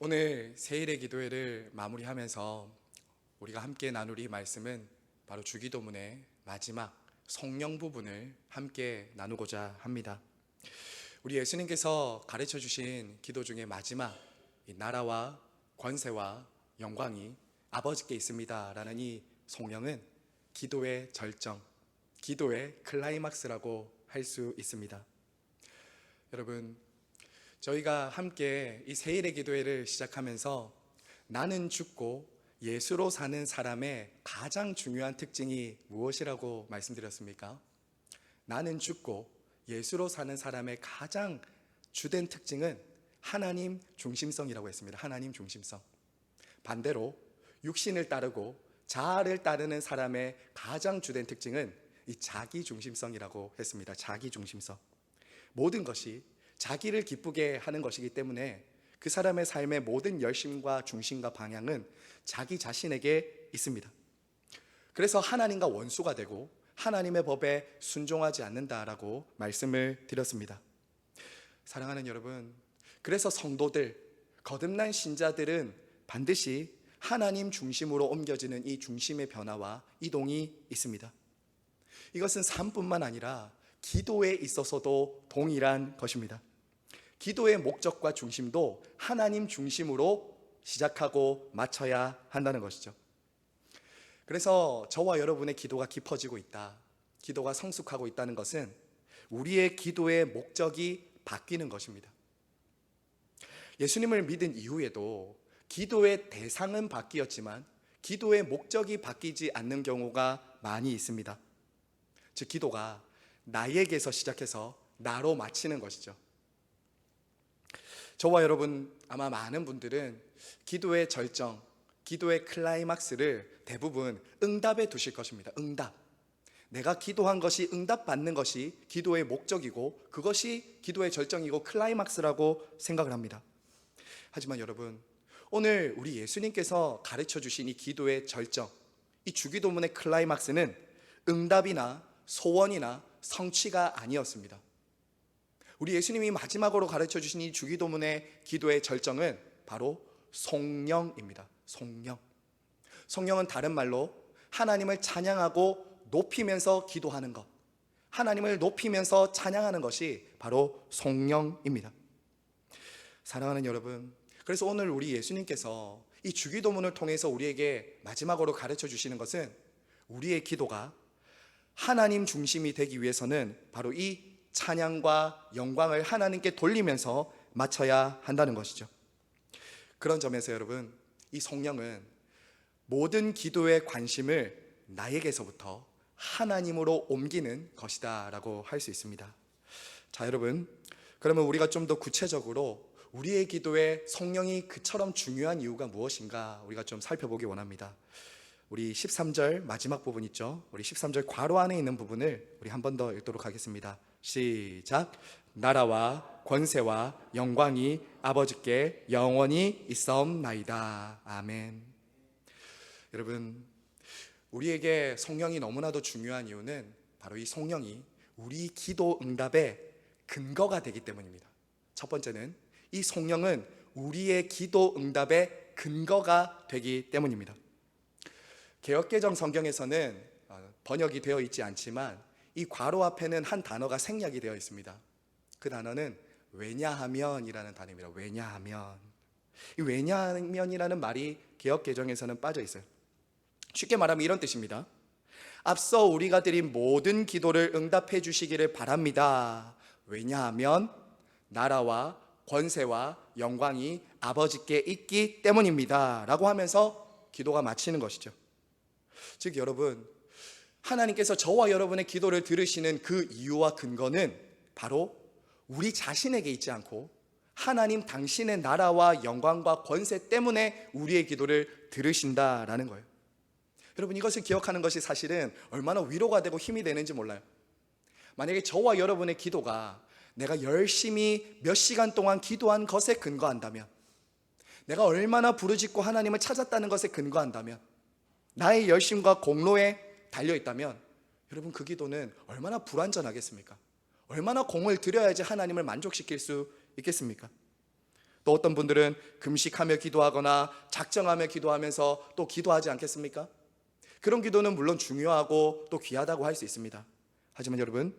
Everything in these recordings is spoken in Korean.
오늘 세일의 기도회를 마무리하면서 우리가 함께 나눌 이 말씀은 바로 주기도문의 마지막 성령 부분을 함께 나누고자 합니다. 우리 예수님께서 가르쳐 주신 기도 중에 마지막 이 나라와 권세와 영광이 아버지께 있습니다 라는 이 성령은 기도의 절정, 기도의 클라이막스라고 할 수 있습니다. 여러분, 저희가 함께 이 세일의 기도회를 시작하면서 나는 죽고 예수로 사는 사람의 가장 중요한 특징이 무엇이라고 말씀드렸습니까? 나는 죽고 예수로 사는 사람의 가장 주된 특징은 하나님 중심성이라고 했습니다. 하나님 중심성. 반대로 육신을 따르고 자아를 따르는 사람의 가장 주된 특징은 이 자기 중심성이라고 했습니다. 자기 중심성. 모든 것이 자기를 기쁘게 하는 것이기 때문에 그 사람의 삶의 모든 열심과 중심과 방향은 자기 자신에게 있습니다. 그래서 하나님과 원수가 되고 하나님의 법에 순종하지 않는다라고 말씀을 드렸습니다. 사랑하는 여러분, 그래서 성도들, 거듭난 신자들은 반드시 하나님 중심으로 옮겨지는 이 중심의 변화와 이동이 있습니다. 이것은 삶뿐만 아니라 기도에 있어서도 동일한 것입니다. 기도의 목적과 중심도 하나님 중심으로 시작하고 맞춰야 한다는 것이죠. 그래서 저와 여러분의 기도가 깊어지고 있다, 기도가 성숙하고 있다는 것은 우리의 기도의 목적이 바뀌는 것입니다. 예수님을 믿은 이후에도 기도의 대상은 바뀌었지만 기도의 목적이 바뀌지 않는 경우가 많이 있습니다. 즉, 기도가 나에게서 시작해서 나로 마치는 것이죠. 저와 여러분, 아마 많은 분들은 기도의 절정, 기도의 클라이막스를 대부분 응답에 두실 것입니다. 응답. 내가 기도한 것이 응답받는 것이 기도의 목적이고 그것이 기도의 절정이고 클라이막스라고 생각을 합니다. 하지만 여러분, 오늘 우리 예수님께서 가르쳐 주신 이 기도의 절정, 이 주기도문의 클라이막스는 응답이나 소원이나 성취가 아니었습니다. 우리 예수님이 마지막으로 가르쳐 주신 이 주기도문의 기도의 절정은 바로 성령입니다. 성령. 성령은 다른 말로 하나님을 찬양하고 높이면서 기도하는 것, 하나님을 높이면서 찬양하는 것이 바로 성령입니다. 사랑하는 여러분, 그래서 오늘 우리 예수님께서 이 주기도문을 통해서 우리에게 마지막으로 가르쳐 주시는 것은 우리의 기도가 하나님 중심이 되기 위해서는 바로 이 찬양과 영광을 하나님께 돌리면서 맞춰야 한다는 것이죠. 그런 점에서 여러분, 이 성령은 모든 기도의 관심을 나에게서부터 하나님으로 옮기는 것이다 라고 할 수 있습니다. 자, 여러분, 그러면 우리가 좀 더 구체적으로 우리의 기도에 성령이 그처럼 중요한 이유가 무엇인가 우리가 좀 살펴보기 원합니다. 우리 13절 마지막 부분 있죠. 우리 13절 괄호 안에 있는 부분을 우리 한 번 더 읽도록 하겠습니다. 시작. 나라와 권세와 영광이 아버지께 영원히 있사옵나이다. 아멘. 여러분, 우리에게 성령이 너무나도 중요한 이유는 바로 이 성령이 우리 기도 응답의 근거가 되기 때문입니다. 첫 번째는 이 성령은 우리의 기도 응답의 근거가 되기 때문입니다. 개역개정 성경에서는 번역이 되어 있지 않지만 이 괄호 앞에는 한 단어가 생략이 되어 있습니다. 그 단어는 왜냐하면이라는 단어입니다. 왜냐하면. 이 왜냐하면이라는 말이 개역개정에서는 빠져 있어요. 쉽게 말하면 이런 뜻입니다. 앞서 우리가 드린 모든 기도를 응답해 주시기를 바랍니다. 왜냐하면 나라와 권세와 영광이 아버지께 있기 때문입니다 라고 하면서 기도가 마치는 것이죠. 즉, 여러분, 하나님께서 저와 여러분의 기도를 들으시는 그 이유와 근거는 바로 우리 자신에게 있지 않고 하나님 당신의 나라와 영광과 권세 때문에 우리의 기도를 들으신다라는 거예요. 여러분, 이것을 기억하는 것이 사실은 얼마나 위로가 되고 힘이 되는지 몰라요. 만약에 저와 여러분의 기도가 내가 열심히 몇 시간 동안 기도한 것에 근거한다면, 내가 얼마나 부르짖고 하나님을 찾았다는 것에 근거한다면, 나의 열심과 공로에 달려있다면 여러분, 그 기도는 얼마나 불완전하겠습니까? 얼마나 공을 들여야지 하나님을 만족시킬 수 있겠습니까? 또 또 어떤 분들은 금식하며 기도하거나 작정하며 기도하면서 또 기도하지 않겠습니까? 그런 기도는 물론 중요하고 또 귀하다고 할 수 있습니다. 하지만 여러분,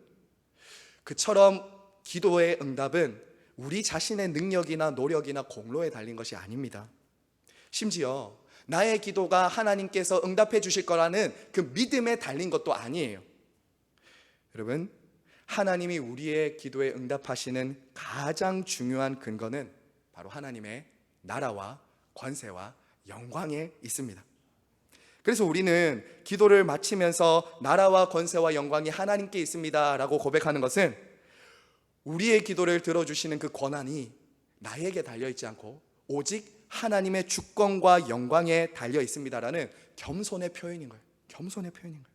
그처럼 기도의 응답은 우리 자신의 능력이나 노력이나 공로에 달린 것이 아닙니다. 심지어 나의 기도가 하나님께서 응답해 주실 거라는 그 믿음에 달린 것도 아니에요. 여러분, 하나님이 우리의 기도에 응답하시는 가장 중요한 근거는 바로 하나님의 나라와 권세와 영광에 있습니다. 그래서 우리는 기도를 마치면서 나라와 권세와 영광이 하나님께 있습니다 라고 고백하는 것은 우리의 기도를 들어주시는 그 권한이 나에게 달려있지 않고 오직 하나님의 주권과 영광에 달려 있습니다라는 겸손의 표현인 거예요. 겸손의 표현인 거예요.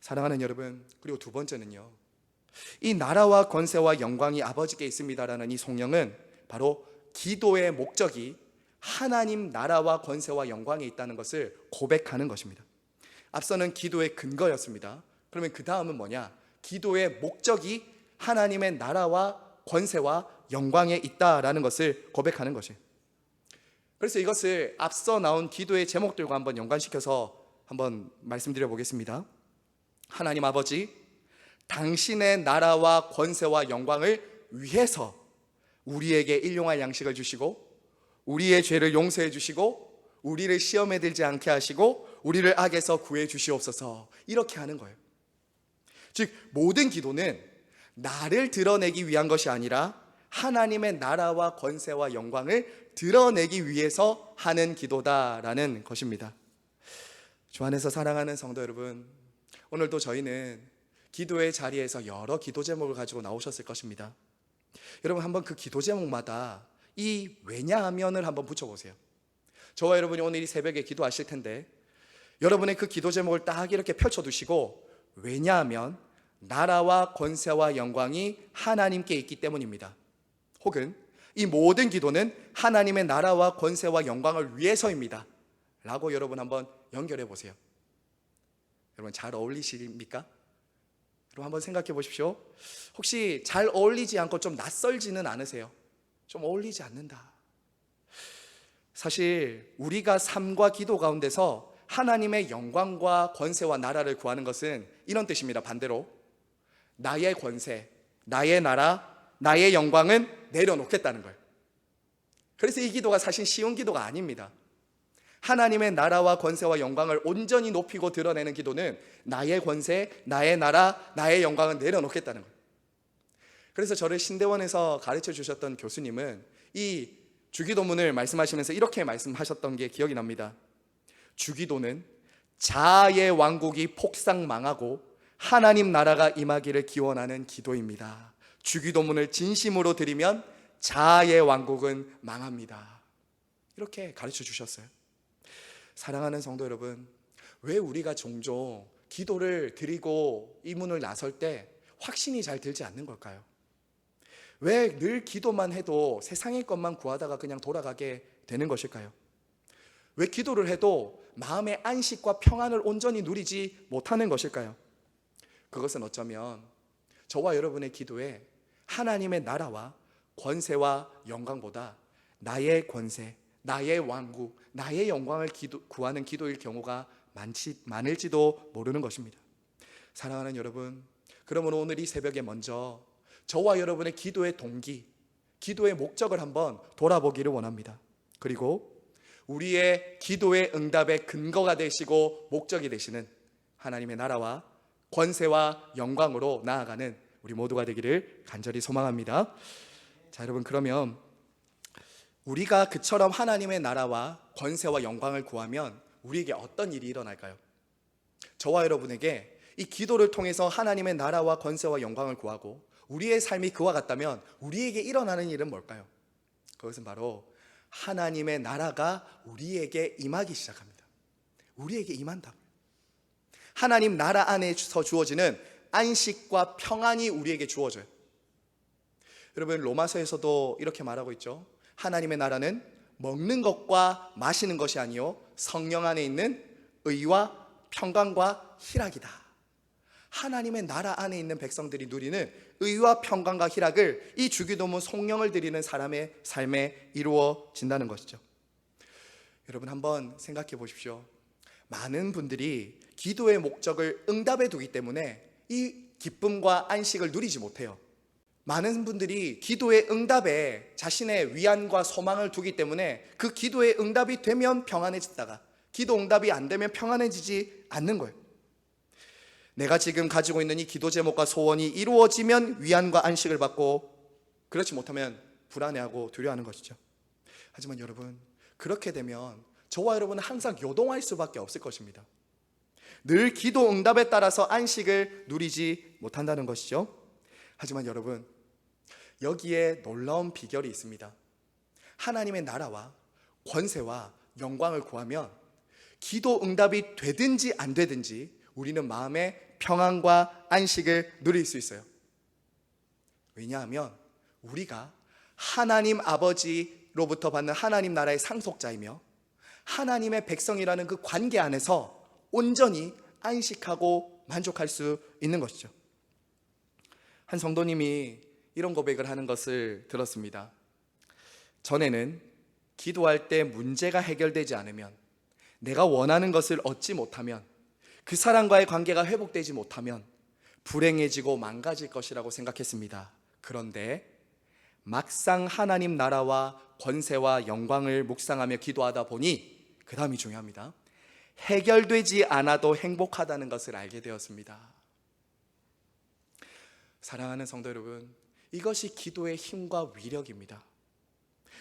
사랑하는 여러분, 그리고 두 번째는요, 이 나라와 권세와 영광이 아버지께 있습니다라는 이 성령은 바로 기도의 목적이 하나님 나라와 권세와 영광에 있다는 것을 고백하는 것입니다. 앞서는 기도의 근거였습니다. 그러면 그 다음은 뭐냐? 기도의 목적이 하나님의 나라와 권세와 영광에 있다라는 것을 고백하는 것이에요. 그래서 이것을 앞서 나온 기도의 제목들과 한번 연관시켜서 한번 말씀드려 보겠습니다. 하나님 아버지, 당신의 나라와 권세와 영광을 위해서 우리에게 일용할 양식을 주시고 우리의 죄를 용서해 주시고 우리를 시험에 들지 않게 하시고 우리를 악에서 구해 주시옵소서, 이렇게 하는 거예요. 즉 모든 기도는 나를 드러내기 위한 것이 아니라 하나님의 나라와 권세와 영광을 드러내기 위해서 하는 기도다라는 것입니다. 주 안에서 사랑하는 성도 여러분, 오늘도 저희는 기도의 자리에서 여러 기도 제목을 가지고 나오셨을 것입니다. 여러분, 한번 그 기도 제목마다 이 왜냐하면을 한번 붙여보세요. 저와 여러분이 오늘 이 새벽에 기도하실 텐데 여러분의 그 기도 제목을 딱 이렇게 펼쳐두시고 왜냐하면 나라와 권세와 영광이 하나님께 있기 때문입니다. 혹은 이 모든 기도는 하나님의 나라와 권세와 영광을 위해서입니다 라고 여러분 한번 연결해 보세요. 여러분 잘 어울리십니까? 여러분 한번 생각해 보십시오. 혹시 잘 어울리지 않고 좀 낯설지는 않으세요? 좀 어울리지 않는다. 사실 우리가 삶과 기도 가운데서 하나님의 영광과 권세와 나라를 구하는 것은 이런 뜻입니다. 반대로 나의 권세, 나의 나라, 나의 영광은 내려놓겠다는 거예요. 그래서 이 기도가 사실 쉬운 기도가 아닙니다. 하나님의 나라와 권세와 영광을 온전히 높이고 드러내는 기도는 나의 권세, 나의 나라, 나의 영광은 내려놓겠다는 거예요. 그래서 저를 신대원에서 가르쳐 주셨던 교수님은 이 주기도문을 말씀하시면서 이렇게 말씀하셨던 게 기억이 납니다. 주기도는 자아의 왕국이 폭삭망하고 하나님 나라가 임하기를 기원하는 기도입니다. 주기도문을 진심으로 드리면 자아의 왕국은 망합니다. 이렇게 가르쳐 주셨어요. 사랑하는 성도 여러분, 왜 우리가 종종 기도를 드리고 이 문을 나설 때 확신이 잘 들지 않는 걸까요? 왜 늘 기도만 해도 세상의 것만 구하다가 그냥 돌아가게 되는 것일까요? 왜 기도를 해도 마음의 안식과 평안을 온전히 누리지 못하는 것일까요? 그것은 어쩌면 저와 여러분의 기도에 하나님의 나라와 권세와 영광보다 나의 권세, 나의 왕국, 나의 영광을 구하는 기도일 경우가 많을지도 모르는 것입니다. 사랑하는 여러분, 그러므로 오늘 이 새벽에 먼저 저와 여러분의 기도의 동기, 기도의 목적을 한번 돌아보기를 원합니다. 그리고 우리의 기도의 응답의 근거가 되시고 목적이 되시는 하나님의 나라와 권세와 영광으로 나아가는 우리 모두가 되기를 간절히 소망합니다. 자, 여러분, 그러면 우리가 그처럼 하나님의 나라와 권세와 영광을 구하면 우리에게 어떤 일이 일어날까요? 저와 여러분에게 이 기도를 통해서 하나님의 나라와 권세와 영광을 구하고 우리의 삶이 그와 같다면 우리에게 일어나는 일은 뭘까요? 그것은 바로 하나님의 나라가 우리에게 임하기 시작합니다. 우리에게 임한다. 하나님 나라 안에서 주어지는 안식과 평안이 우리에게 주어져요. 여러분, 로마서에서도 이렇게 말하고 있죠. 하나님의 나라는 먹는 것과 마시는 것이 아니요 성령 안에 있는 의와 평강과 희락이다. 하나님의 나라 안에 있는 백성들이 누리는 의와 평강과 희락을 이 주기도문 송영을 드리는 사람의 삶에 이루어진다는 것이죠. 여러분 한번 생각해 보십시오. 많은 분들이 기도의 목적을 응답에 두기 때문에 이 기쁨과 안식을 누리지 못해요. 많은 분들이 기도의 응답에 자신의 위안과 소망을 두기 때문에 그 기도의 응답이 되면 평안해지다가 기도 응답이 안 되면 평안해지지 않는 거예요. 내가 지금 가지고 있는 이 기도 제목과 소원이 이루어지면 위안과 안식을 받고, 그렇지 못하면 불안해하고 두려워하는 것이죠. 하지만 여러분, 그렇게 되면 저와 여러분은 항상 요동할 수밖에 없을 것입니다. 늘 기도 응답에 따라서 안식을 누리지 못한다는 것이죠. 하지만 여러분, 여기에 놀라운 비결이 있습니다. 하나님의 나라와 권세와 영광을 구하면 기도 응답이 되든지 안 되든지 우리는 마음의 평안과 안식을 누릴 수 있어요. 왜냐하면 우리가 하나님 아버지로부터 받는 하나님 나라의 상속자이며 하나님의 백성이라는 그 관계 안에서 온전히 안식하고 만족할 수 있는 것이죠. 한 성도님이 이런 고백을 하는 것을 들었습니다. 전에는 기도할 때 문제가 해결되지 않으면, 내가 원하는 것을 얻지 못하면, 그 사람과의 관계가 회복되지 못하면 불행해지고 망가질 것이라고 생각했습니다. 그런데 막상 하나님 나라와 권세와 영광을 묵상하며 기도하다 보니, 그 다음이 중요합니다. 해결되지 않아도 행복하다는 것을 알게 되었습니다. 사랑하는 성도 여러분, 이것이 기도의 힘과 위력입니다.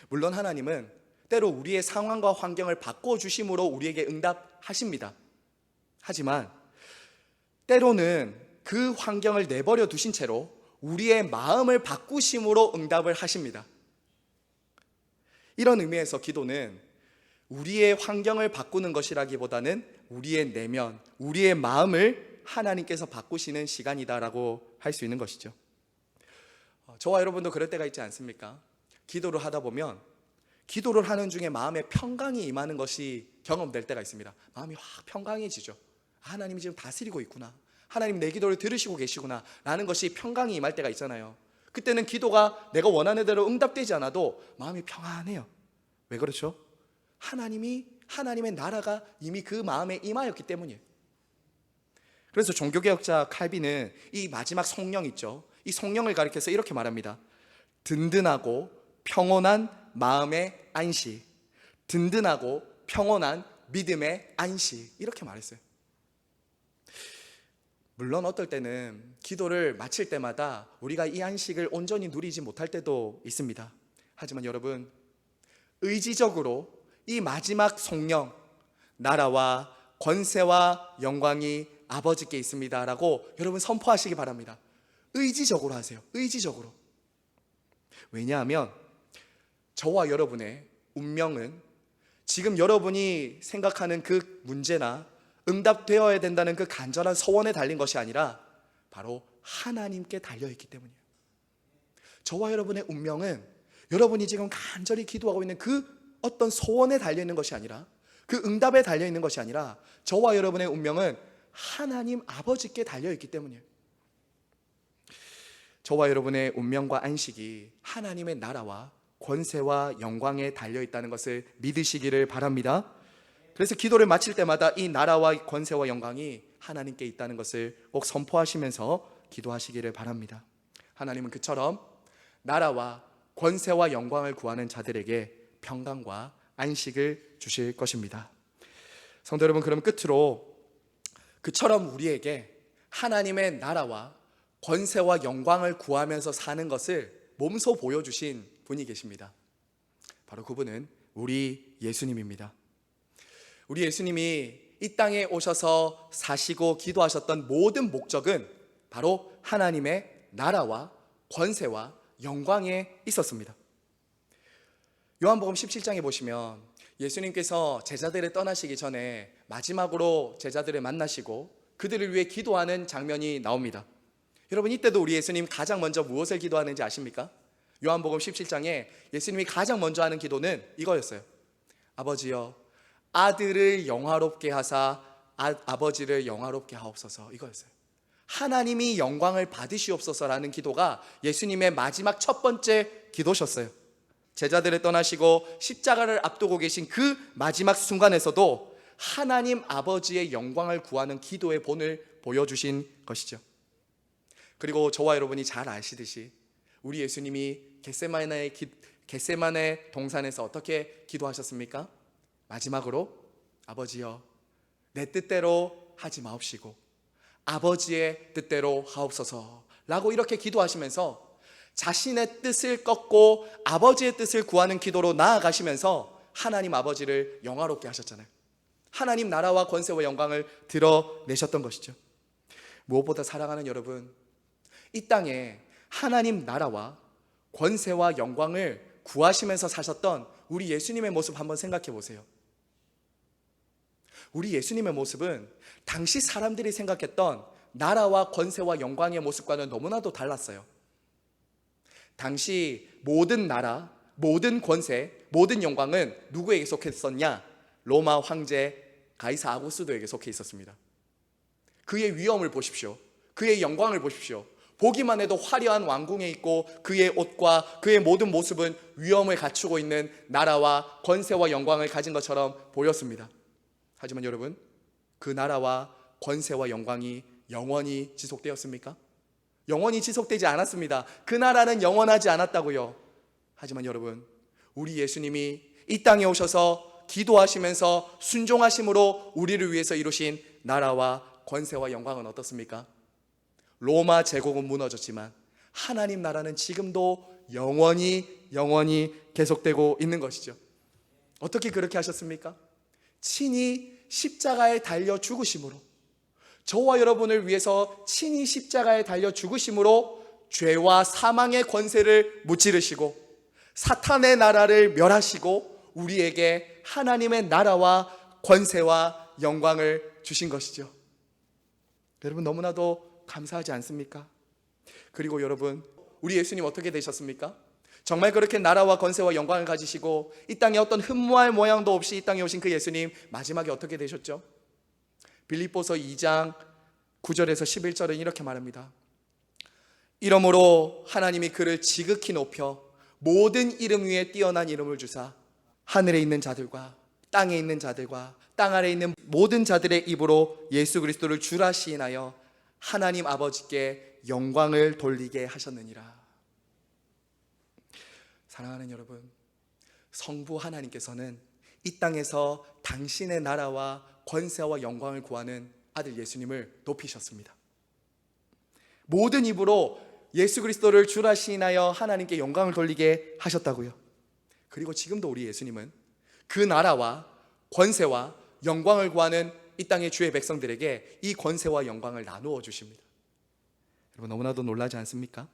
물론 하나님은 때로 우리의 상황과 환경을 바꿔주심으로 우리에게 응답하십니다. 하지만 때로는 그 환경을 내버려 두신 채로 우리의 마음을 바꾸심으로 응답을 하십니다. 이런 의미에서 기도는 우리의 환경을 바꾸는 것이라기보다는 우리의 내면, 우리의 마음을 하나님께서 바꾸시는 시간이다라고 할 수 있는 것이죠. 저와 여러분도 그럴 때가 있지 않습니까? 기도를 하다 보면 기도를 하는 중에 마음에 평강이 임하는 것이 경험될 때가 있습니다. 마음이 확 평강해지죠. 하나님이 지금 다스리고 있구나, 하나님 내 기도를 들으시고 계시구나 라는 것이 평강이 임할 때가 있잖아요. 그때는 기도가 내가 원하는 대로 응답되지 않아도 마음이 평안해요. 왜 그렇죠? 하나님의 나라가 이미 그 마음에 임하였기 때문이에요. 그래서 종교개혁자 칼빈은 이 마지막 성령 있죠, 이 성령을 가리켜서 이렇게 말합니다. 든든하고 평온한 마음의 안식, 든든하고 평온한 믿음의 안식, 이렇게 말했어요. 물론 어떨 때는 기도를 마칠 때마다 우리가 이 안식을 온전히 누리지 못할 때도 있습니다. 하지만 여러분, 의지적으로 이 마지막 성령, 나라와 권세와 영광이 아버지께 있습니다 라고 여러분 선포하시기 바랍니다. 의지적으로 하세요. 의지적으로. 왜냐하면 저와 여러분의 운명은 지금 여러분이 생각하는 그 문제나 응답되어야 된다는 그 간절한 소원에 달린 것이 아니라 바로 하나님께 달려있기 때문이에요. 저와 여러분의 운명은 여러분이 지금 간절히 기도하고 있는 그 어떤 소원에 달려있는 것이 아니라, 그 응답에 달려있는 것이 아니라 저와 여러분의 운명은 하나님 아버지께 달려있기 때문이에요. 저와 여러분의 운명과 안식이 하나님의 나라와 권세와 영광에 달려있다는 것을 믿으시기를 바랍니다. 그래서 기도를 마칠 때마다 이 나라와 권세와 영광이 하나님께 있다는 것을 꼭 선포하시면서 기도하시기를 바랍니다. 하나님은 그처럼 나라와 권세와 영광을 구하는 자들에게 평강과 안식을 주실 것입니다. 성도 여러분, 그럼 끝으로 그처럼 우리에게 하나님의 나라와 권세와 영광을 구하면서 사는 것을 몸소 보여주신 분이 계십니다. 바로 그분은 우리 예수님입니다. 우리 예수님이 이 땅에 오셔서 사시고 기도하셨던 모든 목적은 바로 하나님의 나라와 권세와 영광에 있었습니다. 요한복음 17장에 보시면 예수님께서 제자들을 떠나시기 전에 마지막으로 제자들을 만나시고 그들을 위해 기도하는 장면이 나옵니다. 여러분, 이때도 우리 예수님 가장 먼저 무엇을 기도하는지 아십니까? 요한복음 17장에 예수님이 가장 먼저 하는 기도는 이거였어요. 아버지여, 아들을 영화롭게 하사 아버지를 영화롭게 하옵소서, 이거였어요. 하나님이 영광을 받으시옵소서라는 기도가 예수님의 마지막 첫 번째 기도셨어요. 제자들을 떠나시고 십자가를 앞두고 계신 그 마지막 순간에서도 하나님 아버지의 영광을 구하는 기도의 본을 보여주신 것이죠. 그리고 저와 여러분이 잘 아시듯이 우리 예수님이 겟세마네 동산에서 어떻게 기도하셨습니까? 마지막으로 아버지여 내 뜻대로 하지 마옵시고 아버지의 뜻대로 하옵소서 라고 이렇게 기도하시면서 자신의 뜻을 꺾고 아버지의 뜻을 구하는 기도로 나아가시면서 하나님 아버지를 영화롭게 하셨잖아요. 하나님 나라와 권세와 영광을 드러내셨던 것이죠. 무엇보다 사랑하는 여러분, 이 땅에 하나님 나라와 권세와 영광을 구하시면서 사셨던 우리 예수님의 모습 한번 생각해 보세요. 우리 예수님의 모습은 당시 사람들이 생각했던 나라와 권세와 영광의 모습과는 너무나도 달랐어요. 당시 모든 나라, 모든 권세, 모든 영광은 누구에게 속했었냐? 로마 황제 가이사 아구스도에게 속해 있었습니다. 그의 위엄을 보십시오. 그의 영광을 보십시오. 보기만 해도 화려한 왕궁에 있고 그의 옷과 그의 모든 모습은 위엄을 갖추고 있는 나라와 권세와 영광을 가진 것처럼 보였습니다. 하지만 여러분, 그 나라와 권세와 영광이 영원히 지속되었습니까? 영원히 지속되지 않았습니다. 그 나라는 영원하지 않았다고요. 하지만 여러분, 우리 예수님이 이 땅에 오셔서 기도하시면서 순종하심으로 우리를 위해서 이루신 나라와 권세와 영광은 어떻습니까? 로마 제국은 무너졌지만 하나님 나라는 지금도 영원히 계속되고 있는 것이죠. 어떻게 그렇게 하셨습니까? 친히 십자가에 달려 죽으심으로, 저와 여러분을 위해서 친히 십자가에 달려 죽으심으로 죄와 사망의 권세를 무찌르시고 사탄의 나라를 멸하시고 우리에게 하나님의 나라와 권세와 영광을 주신 것이죠. 여러분, 너무나도 감사하지 않습니까? 그리고 여러분, 우리 예수님 어떻게 되셨습니까? 정말 그렇게 나라와 권세와 영광을 가지시고 이 땅에 어떤 흠모할 모양도 없이 이 땅에 오신 그 예수님, 마지막에 어떻게 되셨죠? 빌립보서 2장 9절에서 11절은 이렇게 말합니다. 이러므로 하나님이 그를 지극히 높여 모든 이름 위에 뛰어난 이름을 주사 하늘에 있는 자들과 땅에 있는 자들과 땅 아래에 있는 모든 자들의 입으로 예수 그리스도를 주라 시인하여 하나님 아버지께 영광을 돌리게 하셨느니라. 사랑하는 여러분, 성부 하나님께서는 이 땅에서 당신의 나라와 권세와 영광을 구하는 아들 예수님을 높이셨습니다. 모든 입으로 예수 그리스도를 주라 시인하여 하나님께 영광을 돌리게 하셨다고요. 그리고 지금도 우리 예수님은 그 나라와 권세와 영광을 구하는 이 땅의 주의 백성들에게 이 권세와 영광을 나누어 주십니다. 여러분, 너무나도 놀라지 않습니까?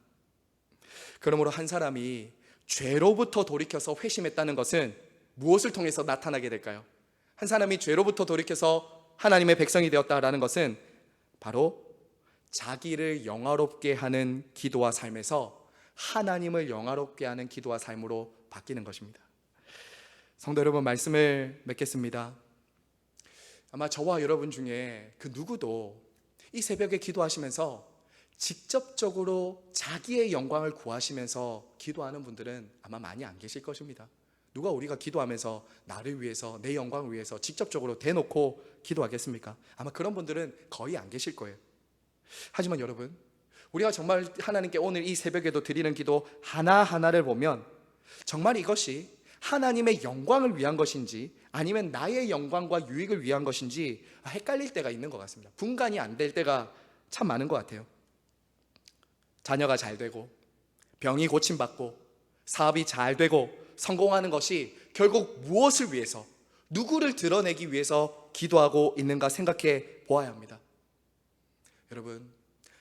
그러므로 한 사람이 죄로부터 돌이켜서 회심했다는 것은 무엇을 통해서 나타나게 될까요? 한 사람이 죄로부터 돌이켜서 하나님의 백성이 되었다라는 것은 바로 자기를 영화롭게 하는 기도와 삶에서 하나님을 영화롭게 하는 기도와 삶으로 바뀌는 것입니다. 성도 여러분, 말씀을 맺겠습니다. 아마 저와 여러분 중에 그 누구도 이 새벽에 기도하시면서 직접적으로 자기의 영광을 구하시면서 기도하는 분들은 아마 많이 안 계실 것입니다. 누가 우리가 기도하면서 나를 위해서, 내 영광을 위해서 직접적으로 대놓고 기도하겠습니까? 아마 그런 분들은 거의 안 계실 거예요. 하지만 여러분, 우리가 정말 하나님께 오늘 이 새벽에도 드리는 기도 하나하나를 보면 정말 이것이 하나님의 영광을 위한 것인지 아니면 나의 영광과 유익을 위한 것인지 헷갈릴 때가 있는 것 같습니다. 분간이 안 될 때가 참 많은 것 같아요. 자녀가 잘 되고 병이 고침받고 사업이 잘 되고 성공하는 것이 결국 무엇을 위해서, 누구를 드러내기 위해서 기도하고 있는가 생각해 보아야 합니다. 여러분,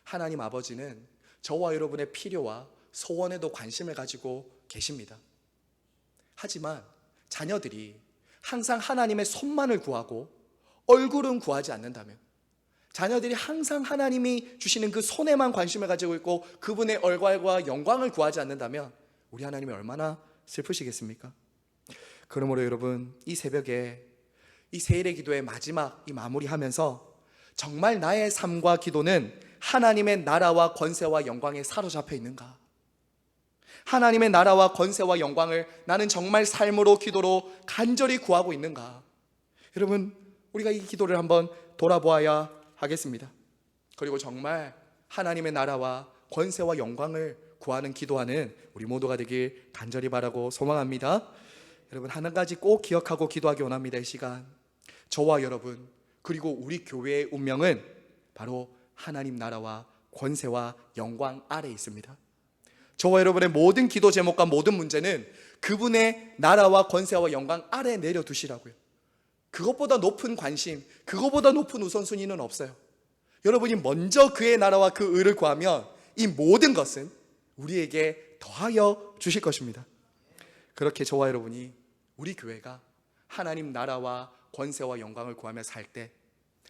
하나님 아버지는 저와 여러분의 필요와 소원에도 관심을 가지고 계십니다. 하지만 자녀들이 항상 하나님의 손만을 구하고 얼굴은 구하지 않는다면, 자녀들이 항상 하나님이 주시는 그 손에만 관심을 가지고 있고 그분의 얼굴과 영광을 구하지 않는다면 우리 하나님이 얼마나 슬프시겠습니까? 그러므로 여러분, 이 새벽에 이 세일의 기도의 마지막 이 마무리하면서 정말 나의 삶과 기도는 하나님의 나라와 권세와 영광에 사로잡혀 있는가? 하나님의 나라와 권세와 영광을 나는 정말 삶으로 기도로 간절히 구하고 있는가? 여러분, 우리가 이 기도를 한번 돌아보아야 하겠습니다. 그리고 정말 하나님의 나라와 권세와 영광을 구하는 기도하는 우리 모두가 되길 간절히 바라고 소망합니다. 여러분, 한 가지 꼭 기억하고 기도하기 원합니다. 이 시간 저와 여러분 그리고 우리 교회의 운명은 바로 하나님 나라와 권세와 영광 아래에 있습니다. 저와 여러분의 모든 기도 제목과 모든 문제는 그분의 나라와 권세와 영광 아래에 내려두시라고요. 그것보다 높은 관심, 그것보다 높은 우선순위는 없어요. 여러분이 먼저 그의 나라와 그 의를 구하면 이 모든 것은 우리에게 더하여 주실 것입니다. 그렇게 저와 여러분이 우리 교회가 하나님 나라와 권세와 영광을 구하며 살 때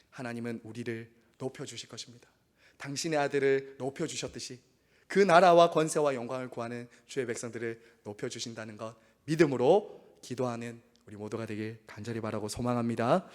하나님은 우리를 높여주실 것입니다. 당신의 아들을 높여주셨듯이 그 나라와 권세와 영광을 구하는 주의 백성들을 높여주신다는 것 믿음으로 기도하는 우리 모두가 되길 간절히 바라고 소망합니다.